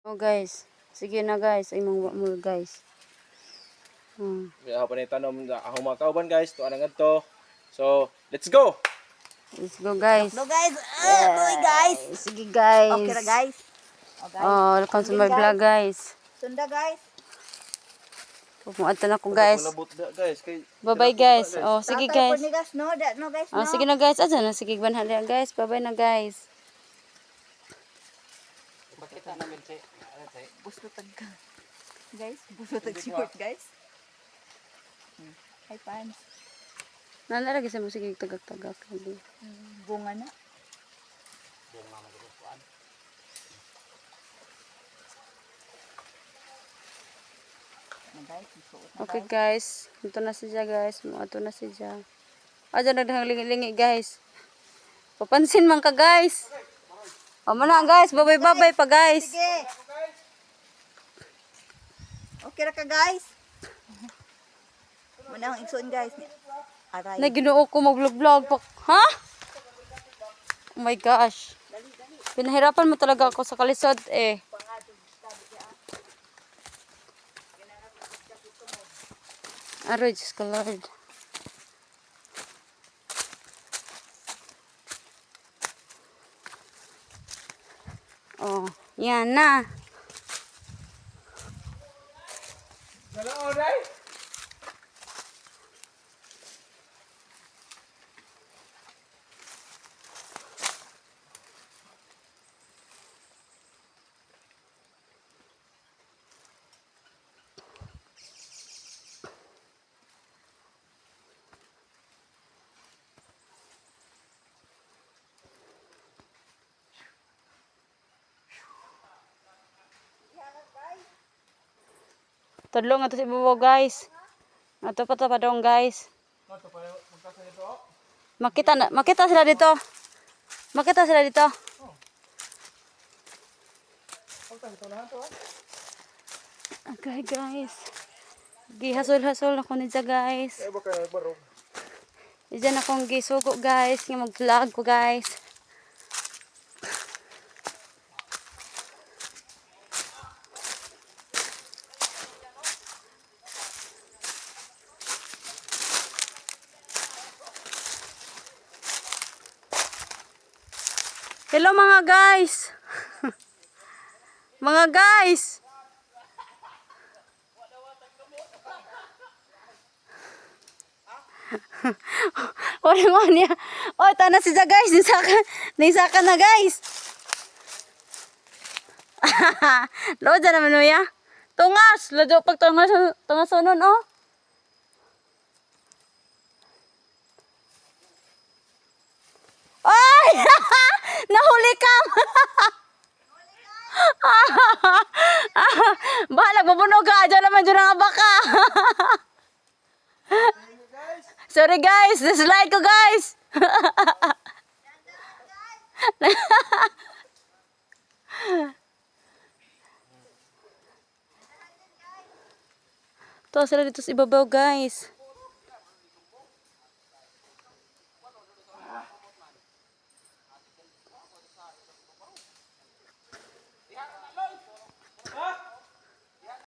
Oh guys, sige na guys, ay mga mo guys. Kaya pa ni tanom ako mga kauban guys, tuwa na to. So, let's go. Let's go guys. No guys, tuloy guys. Sige guys. Okay ra guys. Okay. Oh, welcome to my vlog guys. Sunda guys. Pumunta na ko guys. Bye-bye guys. Oh, sige guys. No, no guys, no. Oh, sige na guys. Aja na sige banhan na guys. Bye-bye na guys. Pakita namin si Busutag ka. Guys, busutag short guys. Hi fans. Nanalagi sa mo sige tagak-tagak. Bunga na. Okay guys, ito na siya guys. Ito na siya. Aja nagdahang lingi-lingi guys. Papansin man ka guys. O na guys, babay-babay pa guys. Sige. Okay ra ka guys. Muna ang igsoon guys. Aray. Na Ginoo ko mag-vlog pa. Ha? Oh my gosh. Pinahirapan mo talaga ako sa kalisod eh. Aroy, Diyos ko Lord. Oh, yan na. Hello, right? Tadlo nga to si Bobo guys. Ato pa to padong guys. Makita sila dito. Makita sila dito. Okay guys. Gihasol-hasol ako nidya guys. Diyan akong gisugo guys. Nga mag-vlog ko guys. Hello mga guys. Mga guys. Ori mo niya. Oy, tana si Ja guys, nisaka na guys. Loja naman mo ya. Tungas, lojo pag tungas unon oh. Ay! Nahuli ka! Bahala, bubunog ka. Diyan naman dyan ang baka. Sorry guys, dislike ko guys. Tuwa sila dito sa ibabaw guys.